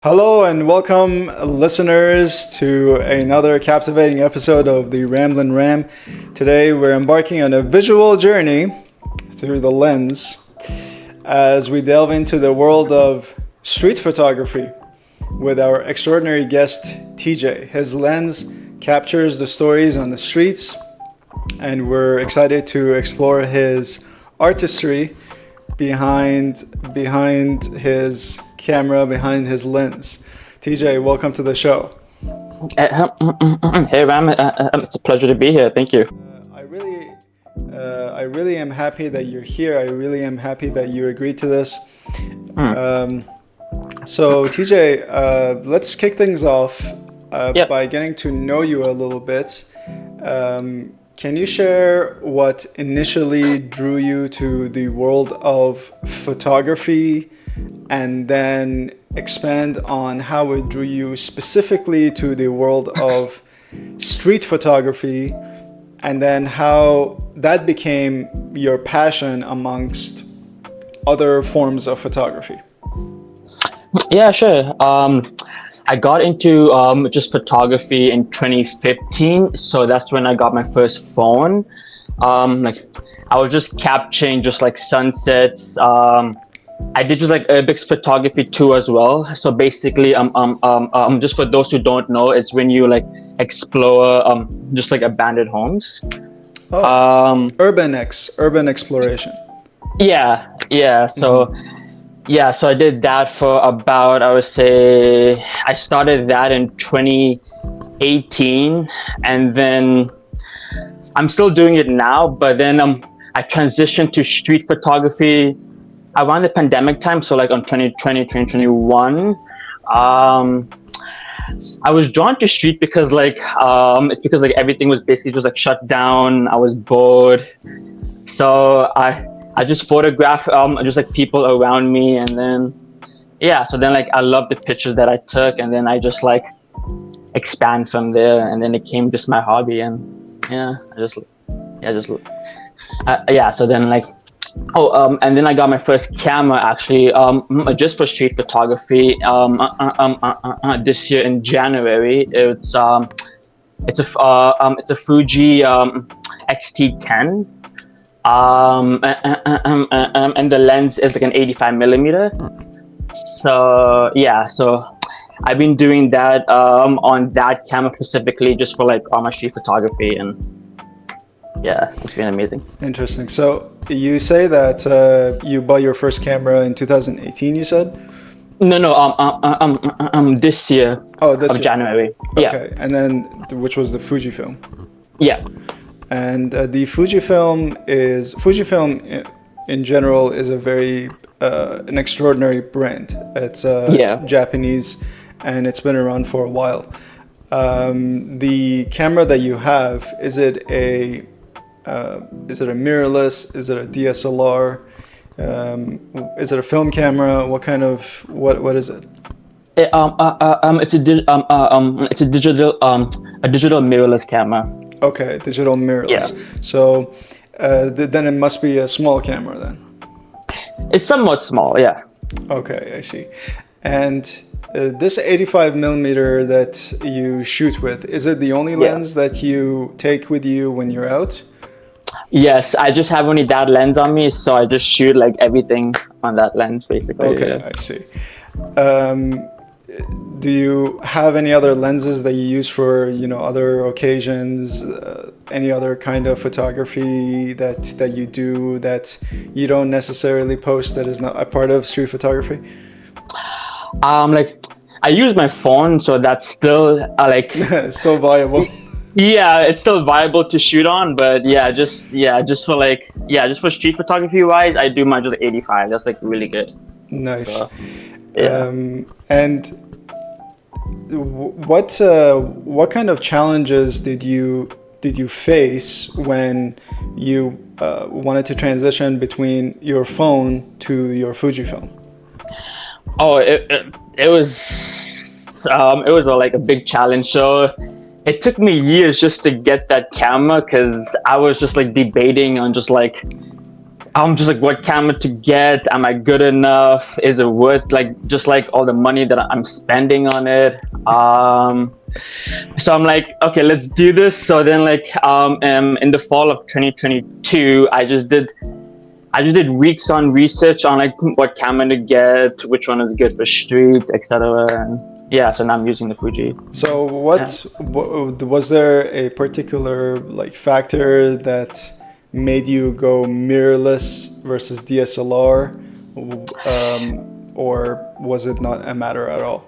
Hello and welcome, listeners, to another captivating episode of the Ramblin Ram. Today we're embarking on a visual journey through the lens as we delve into the world of street photography with our extraordinary guest, TJ. His lens captures the stories on the streets, and we're excited to explore his artistry behind his camera, behind his lens. TJ, welcome to the show. Hey Ram, it's a pleasure to be here. Thank you. I really am happy that you're here. I really am happy that you agreed to this. So TJ, let's kick things off by getting to know you a little bit. Can you share what initially drew you to the world of photography, and then expand on how it drew you specifically to the world of street photography, and then how that became your passion amongst other forms of photography? Yeah, sure. I got into just photography in 2015, so that's when I got my first phone. I was just capturing just like sunsets. I did just like urbex photography too as well. So basically, just for those who don't know, it's when you like explore just like abandoned homes. Urban exploration. Yeah. So I did that for about, I would say, I started that in 2018, and then I'm still doing it now. But then I transitioned to street photography around the pandemic time, so like on 2020, 2021. I was drawn to street because it's because like everything was basically just like shut down. I was bored, so I just photographed just like people around me, and then so then like I loved the pictures that I took, and then I just like expand from there, and then it came just my hobby, and so then like and then I got my first camera actually just for street photography this year in January. It's a Fuji XT10, and the lens is like an 85 millimeter. So I've been doing that on that camera specifically just for like all my street photography, and it's been amazing. Interesting. So you say that you bought your first camera in 2018, you said? No, this year. Oh, this year. January. Okay, and then which was the Fujifilm. Yeah. And the Fujifilm in general is a very an extraordinary brand. It's Japanese, and it's been around for a while. The camera that you have, is it a mirrorless? Is it a DSLR? Is it a film camera? What is it? It's a digital mirrorless camera. Okay, digital mirrorless. Yeah. So then it must be a small camera then. It's somewhat small, yeah. Okay, I see. And this 85 millimeter that you shoot with, is it the only lens that you take with you when you're out? Yes, I just have only that lens on me, so I just shoot like everything on that lens basically. Okay, I see. Do you have any other lenses that you use for, other occasions? Any other kind of photography that you do that you don't necessarily post, that is not a part of street photography? I use my phone, so that's still still viable. Yeah, it's still viable to shoot on, but just for street photography wise, I do my just 85. That's like really good. Nice. So, and what kind of challenges did you face when you wanted to transition between your phone to your Fujifilm? Oh, it was like a big challenge. So it took me years just to get that camera, because I was just like debating on just like just like what camera to get. Am I good enough? Is it worth like just like all the money that I'm spending on it? So I'm like, okay, let's do this. So then like in the fall of 2022, I just did weeks on research on like what camera to get, which one is good for street, etc. And yeah, so now I'm using the Fuji. So Yeah. what was there a particular like factor that made you go mirrorless versus DSLR, or was it not a matter at all?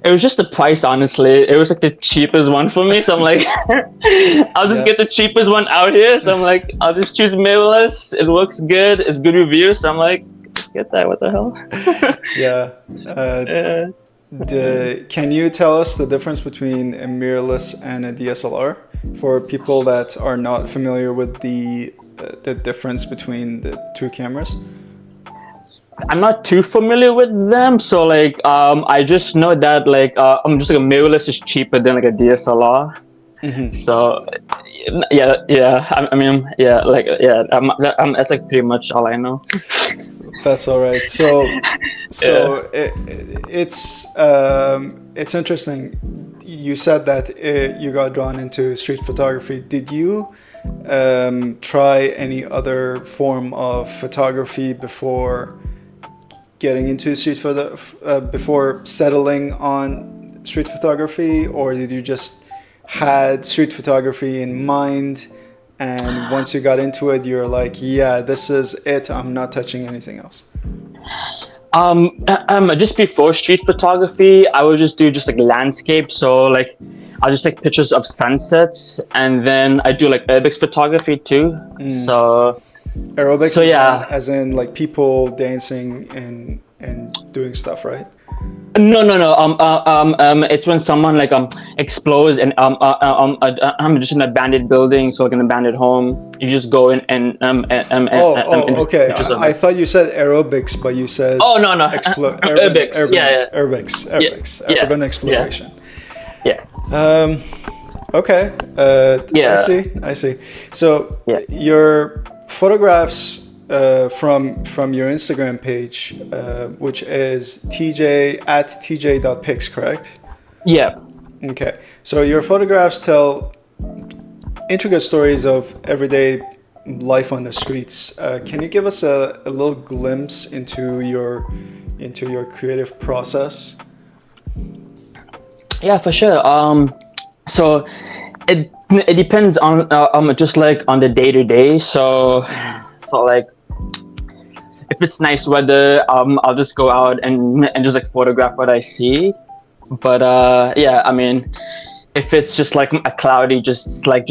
It was just the price, honestly. It was like the cheapest one for me. So I'm like, I'll just Yeah. get the cheapest one out here. So I'm like, I'll just choose mirrorless. It looks good. It's good reviews. So I'm like, get that. What the hell? Yeah. Yeah. Can you tell us the difference between a mirrorless and a DSLR for people that are not familiar with the difference between the two cameras? I'm not too familiar with them, so like I just know that like I'm just like a mirrorless is cheaper than like a DSLR. So yeah. I mean yeah, like yeah. That's like pretty much all I know. That's all right. So, Yeah. so it's interesting. You said that you got drawn into street photography. Did you try any other form of photography before getting into street photo, before settling on street photography, or did you just had street photography in mind? And once you got into it, you're like, yeah, this is it. I'm not touching anything else. Just before street photography, I would just do just like landscape. So like, I'll just take pictures of sunsets, and then I do like urbex photography too. So Aerobics so is yeah. as in like people dancing and doing stuff, right? No. It's when someone like explodes and I'm just in an abandoned building, so like an abandoned home. You just go in and just Okay. pictures of I it. thought you said aerobics, but you said Oh no, urban, urbex. Yeah, yeah, yeah, urban yeah, exploration. yeah, Okay. I yeah, see. I see. So yeah, your photographs from your Instagram page, which is tj@tj.pics, correct? yeah. Okay. So your photographs tell intricate stories of everyday life on the streets. Can you give us a little glimpse into your creative process? Yeah, for sure. So it depends on just like on the day to day. So like if it's nice weather, I'll just go out and just like photograph what I see. But yeah, I mean, if it's just like a cloudy, just like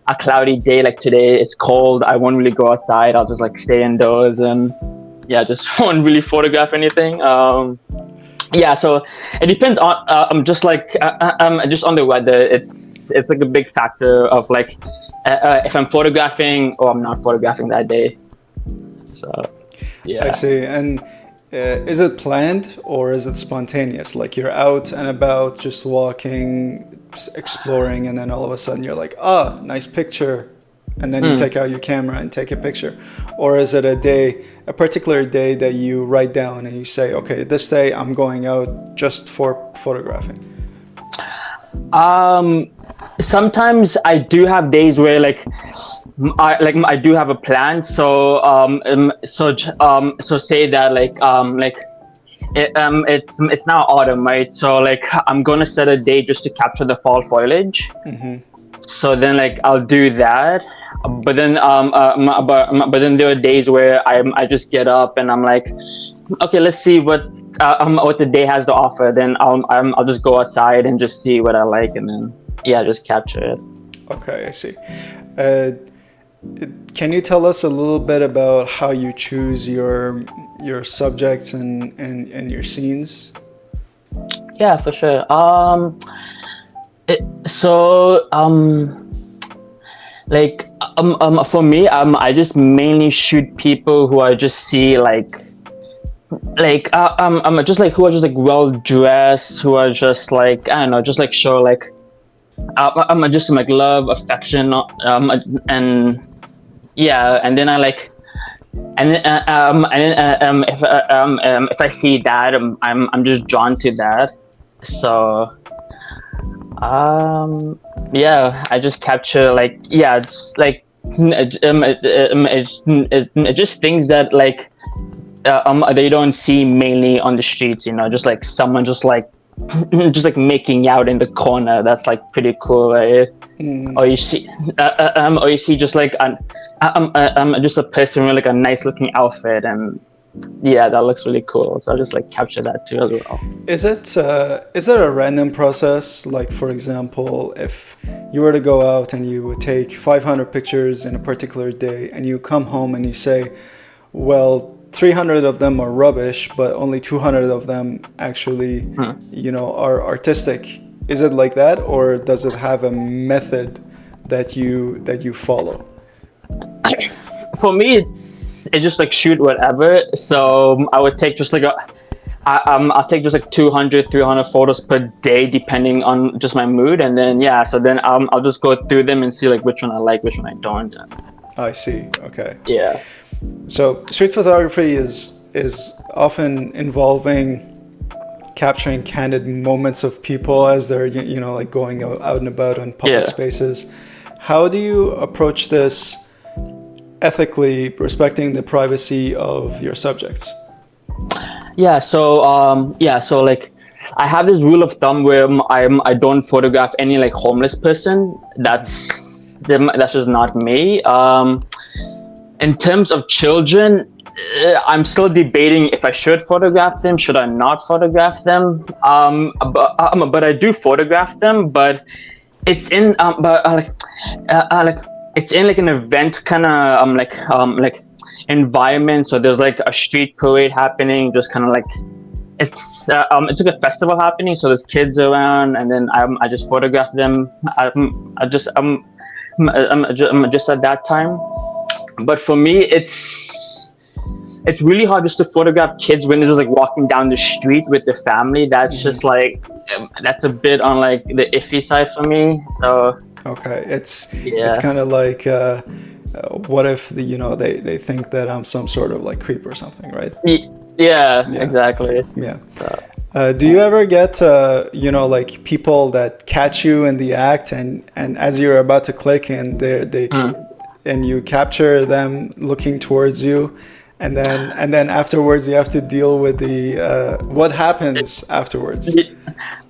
a cloudy day like today, it's cold. I won't really go outside. I'll just like stay indoors and yeah, just won't really photograph anything. Yeah, so it depends on just on the weather. It's like a big factor of like if I'm photographing or I'm not photographing that day. So I yeah. see. And is it planned or is it spontaneous? Like you're out and about, just walking, exploring, and then all of a sudden you're like, ah, nice picture. And then you take out your camera and take a picture. Or is it a particular day that you write down and you say, okay, this day I'm going out just for photographing? Sometimes I do have days where like I do have a plan. So say that it's now autumn, right? So like I'm gonna set a day just to capture the fall foliage. So then like I'll do that. But then but then there are days where I just get up and I'm like, okay, let's see what the day has to offer. Then I'll just go outside and just see what I like, and then yeah, just capture it. Okay, I see. Uh, can you tell us a little bit about how you choose your subjects and your scenes? Yeah, for sure. So like for me, I just mainly shoot people who I just see just like who are just like well dressed, who are just like I don't know, just like show like I'm just like love, affection, and yeah, and then I like, if I see that, I'm just drawn to that. So yeah, I just capture like, yeah, it's like just things that like they don't see mainly on the streets, just like someone just like just like making out in the corner. That's like pretty cool, right? Or you see, or you see just like just a person with like a nice looking outfit, and yeah, that looks really cool. So I just like capture that too as well. Is it a random process? Like, for example, if you were to go out and you would take 500 pictures in a particular day, and you come home and you say, well, 300 of them are rubbish, but only 200 of them actually, are artistic. Is it like that, or does it have a method that you follow? For me, it's just like shoot whatever. So I would take just like I'll take just like 200, 300 photos per day, depending on just my mood, and then yeah, so then I'll just go through them and see like which one I like, which one I don't. I see. Okay. Yeah. So street photography is often involving capturing candid moments of people as they're like going out and about in public Yeah. spaces. How do you approach this ethically, respecting the privacy of your subjects? So like I have this rule of thumb where I don't photograph any like homeless person. That's just not me. In terms of children, I'm still debating if I should photograph them, should I not photograph them. But I do photograph them, but it's in like it's in like an event kind of like environment. So there's like a street parade happening, just kind of like it's like a festival happening. So there's kids around, and then I just photograph them. I'm just at that time. But for me, it's really hard just to photograph kids when they're just like walking down the street with their family. That's just like that's a bit on like the iffy side for me. So Okay, it's yeah, kind of like what if they think that I'm some sort of like creep or something, right? yeah, Yeah, exactly. yeah. So, Do you ever get like people that catch you in the act, and as you're about to click, and and you capture them looking towards you, and then afterwards you have to deal with the what happens afterwards?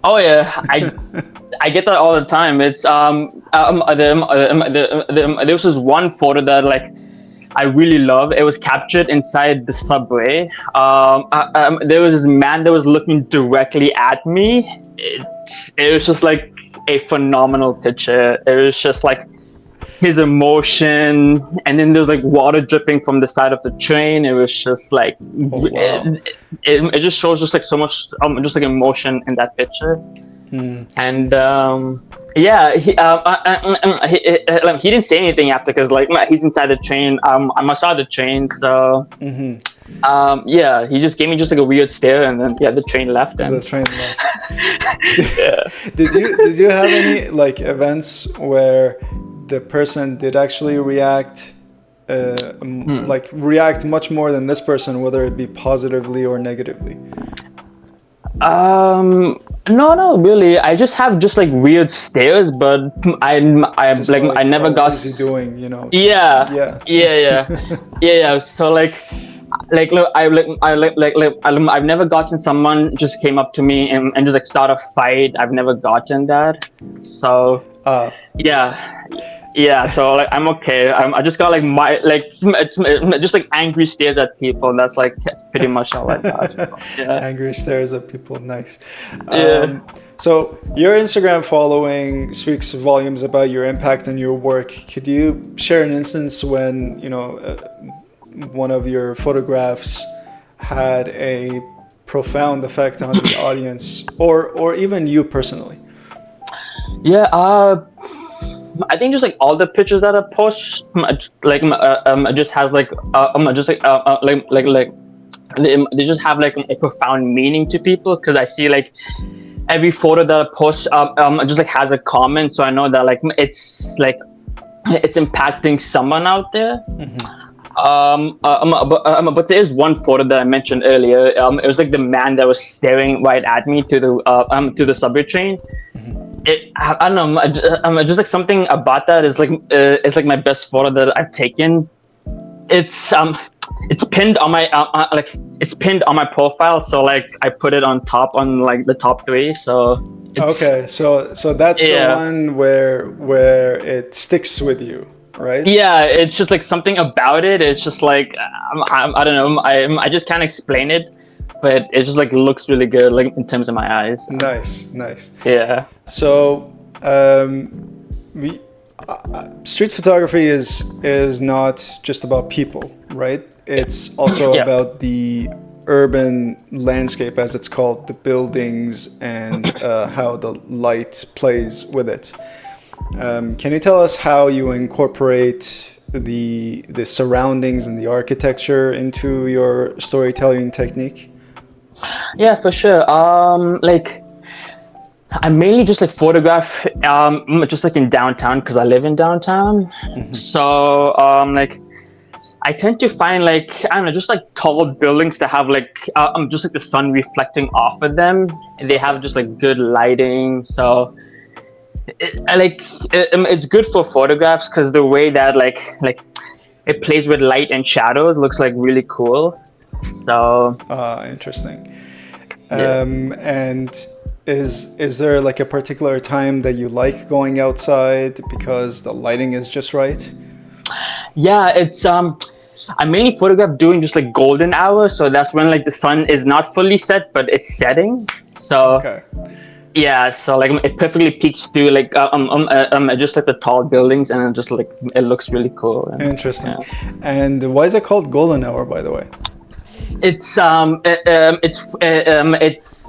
oh yeah, I get that all the time. It's there was this one photo that like I really love. It was captured inside the subway. There was this man that was looking directly at me. It was just like a phenomenal picture. It was just like his emotion, and then there was like water dripping from the side of the train. It was just like Oh wow. it just shows just like so much just like emotion in that picture. And yeah, he didn't say anything after because like he's inside the train. I'm outside the train, so yeah, he just gave me just like a weird stare, and then yeah, the train left. The And train left. yeah. Did you have any like events where the person did actually react, like react much more than this person, whether it be positively or negatively? No, no, really. I just have just like weird stares, but I'm Just like I like, never oh, what got. is he doing? You know? Yeah, Yeah. yeah, yeah, yeah, yeah. So like look, I've never gotten someone just came up to me and just like start a fight. I've never gotten that. So yeah, yeah. So like I'm okay. I just got like just like angry stares at people. That's pretty much all I got. So, yeah, Angry stares at people. Nice. yeah. So your Instagram following speaks volumes about your impact on your work. Could you share an instance when one of your photographs had a profound effect on the audience, or even you personally? Yeah, I think just like all the pictures that I post, it just has just they just have like a profound meaning to people because I see like every photo that I post just like has a comment, so I know that like it's like it's impacting someone out there. Mm-hmm. But there is one photo that I mentioned earlier. It was like the man that was staring right at me to the subway train. I don't know. Just like something about that is like it's like my best photo that I've taken. It's it's pinned on my like it's pinned on my profile. So like I put it on top on like the top three. So it's Okay, so that's the yeah. one where it sticks with you, right? Yeah, it's just like something about it. It's just like I don't know. I just can't explain it, but it just like looks really good, like in terms of my eyes. Nice, nice. Yeah, So, we street photography is not just about people, right? It's also yeah, about the urban landscape, as it's called, the buildings and how the light plays with it. Can you tell us how you incorporate the surroundings and the architecture into your storytelling technique? yeah, for sure. Like I mainly just like photograph, just like in downtown because I live in downtown. So, like I tend to find like I don't know, just like tall buildings that have like just like the sun reflecting off of them, and they have Okay. just like good lighting. So I like it's good for photographs because the way that like it plays with light and shadows looks like really cool. So Interesting. yeah, And is there like a particular time that you like going outside because the lighting is just right? yeah, it's I mainly photograph during just like golden hour, so that's when like the sun is not fully set but it's setting. So Okay. yeah, so like it perfectly peeks through like just like the tall buildings, and it just like it looks really cool. And Interesting. yeah, And why is it called golden hour, by the way? it's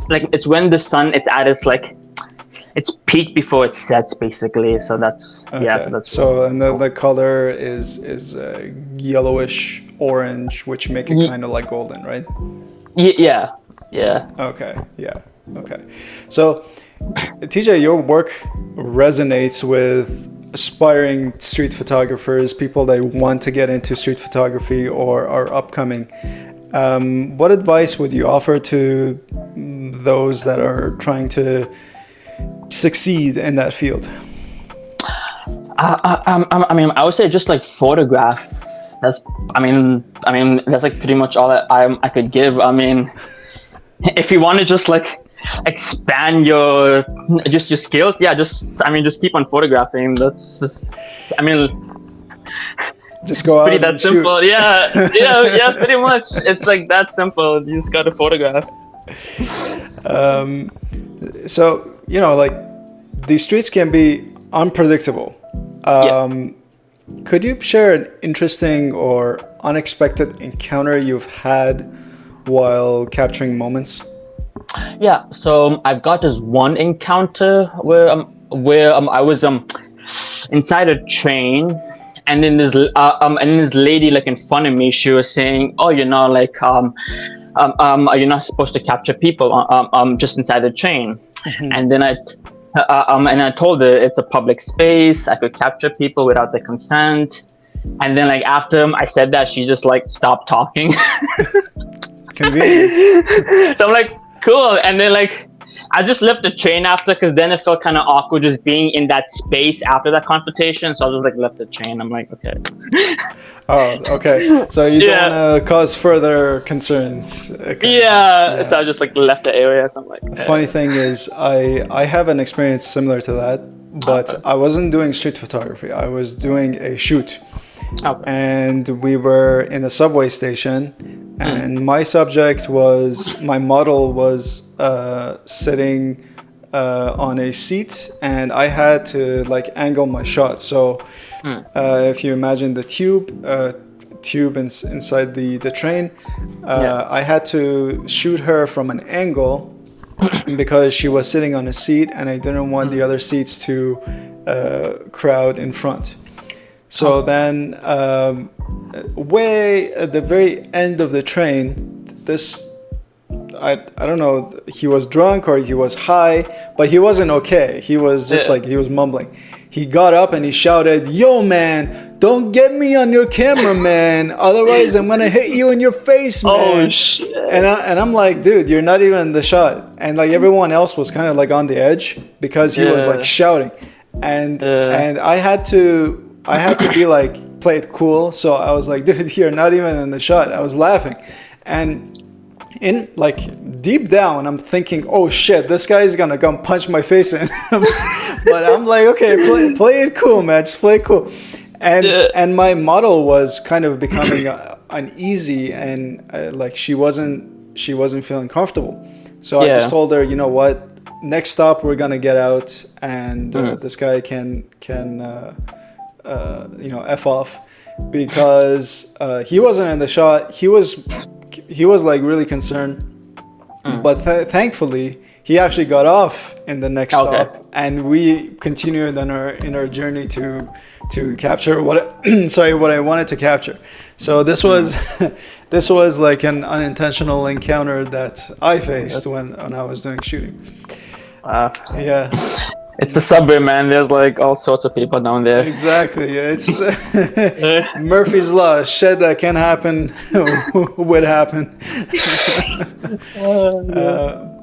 like it's when the sun it's at its like it's peak before it sets basically. So that's yeah, so Okay. that's So and the cool. color is yellowish orange, which make it Y- kind of like golden, right? yeah, yeah. Okay. Yeah. Okay. So TJ, your work resonates with aspiring street photographers, people that want to get into street photography or are upcoming. What advice would you offer to those that are trying to succeed in that field? I mean, I would say just like photograph. That's, I mean, that's like pretty much all I could give. I mean, if you want to just like expand your skills, yeah, I mean, just keep on photographing. That's just, I mean, Just it's go pretty out and that shoot. simple. Yeah, yeah, yeah, pretty much. It's like that simple. You just gotta photograph. Um, so, like these streets can be unpredictable. Yeah. Could you share an interesting or unexpected encounter you've had while capturing moments? Yeah, so I've got this one encounter where I was inside a train, and then this lady like in front of me, she was saying, "Oh, like you're not supposed to capture people just inside the train," and then I told her it's a public space. I could capture people without their consent. And then like after I said that, she just like stopped talking. Convenient. So I'm like, cool. And then like I just left the train after because then it felt kind of awkward just being in that space after that confrontation. So I just like left the train. I'm like, okay. Oh, okay. So you don't Yeah. want to cause further concerns. Okay. Yeah. So Yeah. I just like left the area. So I'm like, The funny thing is, I have an experience similar to that, but okay. I wasn't doing street photography. I was doing a shoot, Okay. and we were in a subway station, and my model was sitting on a seat, and I had to like angle my shot. So if you imagine the tube inside the train, Yeah. I had to shoot her from an angle because she was sitting on a seat, and I didn't want the other seats to crowd in front. So then, way at the very end of the train, this I don't know, he was drunk or he was high, but he wasn't okay. He was just Yeah. like he was mumbling. he got up and he shouted, "Yo, man, don't get me on your camera, man. Otherwise, I'm gonna hit you in your face, man." Oh shit. And I'm like, dude, you're not even in the shot. And like everyone else was kind of like on the edge because he was like shouting, and I had to be like, play it cool. So I was like, dude, you're not even in the shot. I was laughing, and in like deep down, I'm thinking, oh shit, this guy's gonna come punch my face in. But I'm like, okay, play it cool, man. Just play it cool. And my model was kind of becoming uneasy, and like she wasn't feeling comfortable. So I just told her, you know what? Next stop, we're gonna get out, and this guy can f off, because he wasn't in the shot. He was like really concerned, but thankfully he actually got off in the next stop, and we continued in our journey to capture what I wanted to capture. So this was like an unintentional encounter that I faced when I was doing shooting. Yeah. It's the subway, man. There's like all sorts of people down there. Exactly. It's Murphy's Law. Shit that can happen would happen.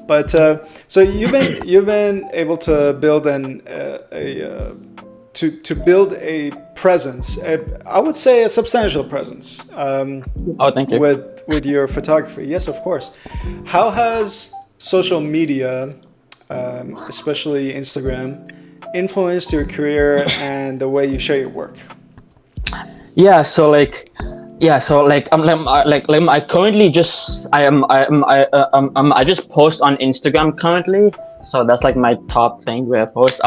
But so you've been able to build to build a presence. I would say a substantial presence. Thank you. With your photography. Yes, of course. How has social media, especially Instagram, influenced your career and the way you share your work? I currently I just post on Instagram currently, so that's like my top thing where I post.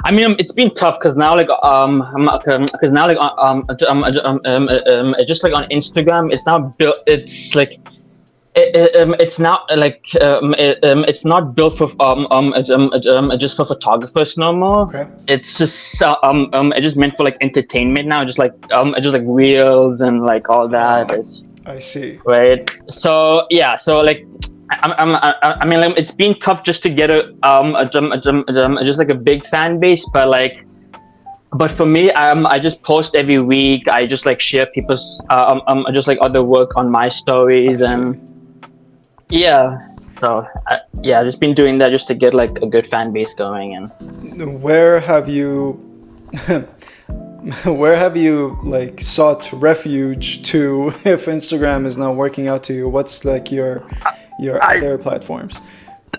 I mean, it's been tough because now just like on Instagram, it's now built. It's like it's now like it's not built for just for photographers no more. Okay. It's just it's just meant for like entertainment now, just like reels and like all that. I see. Right. So like I mean, like, it's been tough just to get just like a big fan base, but for me, I just post every week. I just like share people's just like other work on my stories, and so I've just been doing that just to get like a good fan base going. And where have you like sought refuge to if Instagram is not working out to you? What's like your other platforms?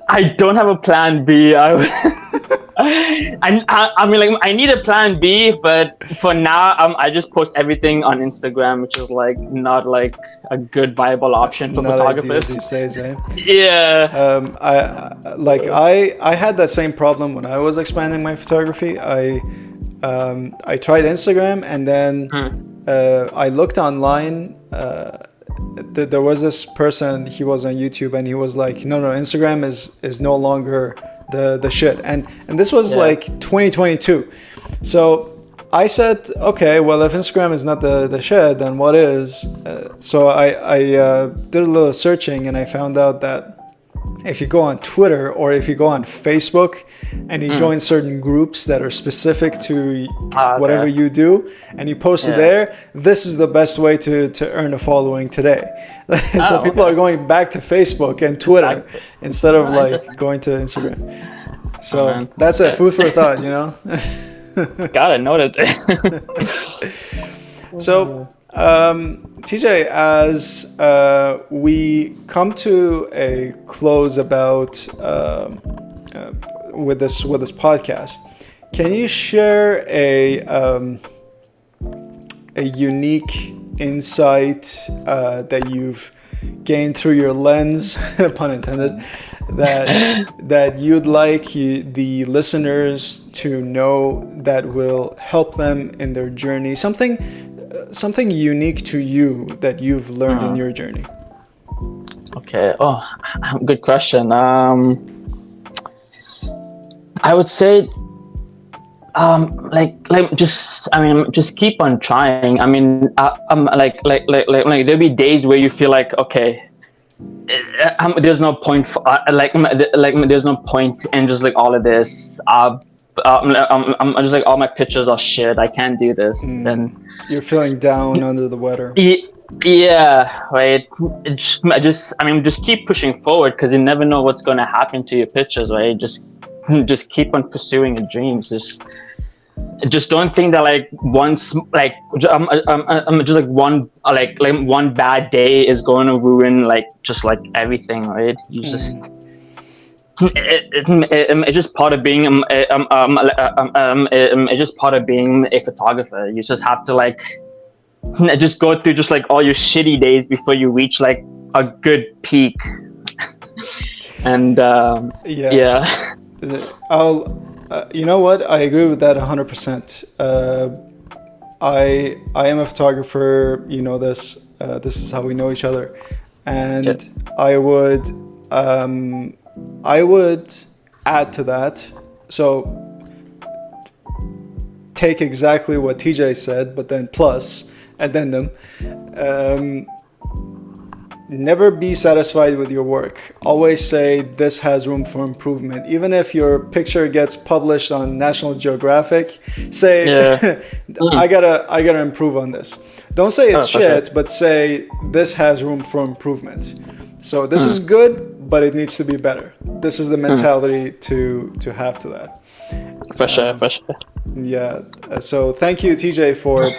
I don't have a plan B. I mean, like, I need a plan B, but for now, I just post everything on Instagram, which is like not like a good viable option for not photographers these days, eh? Yeah. I had that same problem when I was expanding my photography. I tried Instagram, and then I looked online. There was this person, he was on YouTube, and he was like, no, Instagram is no longer the shit, and this was like 2022. So I said, okay, well, if Instagram is not the shit, then what is? So I did a little searching, and I found out that if you go on Twitter or if you go on Facebook and you join certain groups that are specific to whatever you do, and you post it there, this is the best way to earn a following today. So people are going back to Facebook and Twitter instead of like going to Instagram. So that's it. Food for thought, you know? Got it. Noted. So, TJ, as we come to a close about with this podcast, can you share a unique insight that you've gained through your lens, pun intended, that you'd like the listeners to know that will help them in their journey? Something unique to you that you've learned in your journey. Okay. Oh, good question. I would say, just keep on trying. I mean, there'll be days where you feel like, okay, there's no point there's no point in just like all of this. I'm just like, all my pictures are shit. I can't do this. And You're feeling down under the weather. yeah, right. Just keep pushing forward because you never know what's going to happen to your pictures, right? Just keep on pursuing your dreams. Just don't think that like once just like one one bad day is going to ruin like just like everything, right? You just it's just part of being it's just part of being a photographer. You just have to like just go through just like all your shitty days before you reach like a good peak. And yeah. I'll you know what, I agree with that 100%. I am a photographer, you know this. This is how we know each other, and Yep. I would add to that. So take exactly what TJ said, but then plus addendum. Never be satisfied with your work. Always say this has room for improvement. Even if your picture gets published on National Geographic, say Yeah. I gotta improve on this. Don't say it's for shit, sure. but say this has room for improvement. So this is good, but it needs to be better. This is the mentality to have to that. For sure. Yeah. So thank you, TJ, for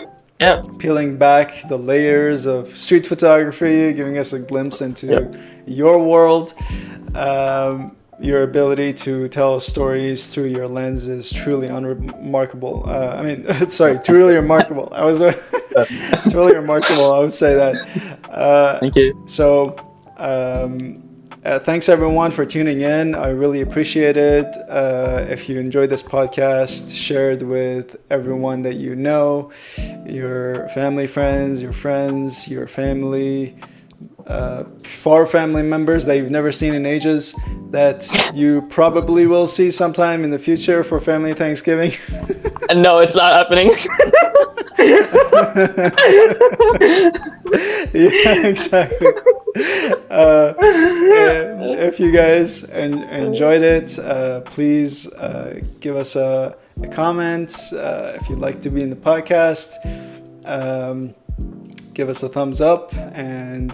Yeah. peeling back the layers of street photography, giving us a glimpse into Yep. your world. Your ability to tell stories through your lens is truly unremarkable. Truly remarkable. I was truly remarkable. I would say that. Thank you. So, thanks everyone for tuning in. I really appreciate it. If you enjoyed this podcast, share it with everyone that you know, your family, friends, your friends, your family, far family members that you've never seen in ages that you probably will see sometime in the future for family Thanksgiving. No, it's not happening. Yeah, exactly. If you guys enjoyed it, please give us a comment. If you'd like to be in the podcast, give us a thumbs up, and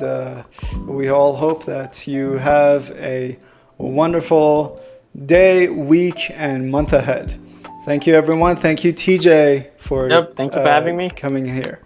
we all hope that you have a wonderful day, week, and month ahead. Thank you, everyone. Thank you, TJ, for Yep, thank you for having me. coming here.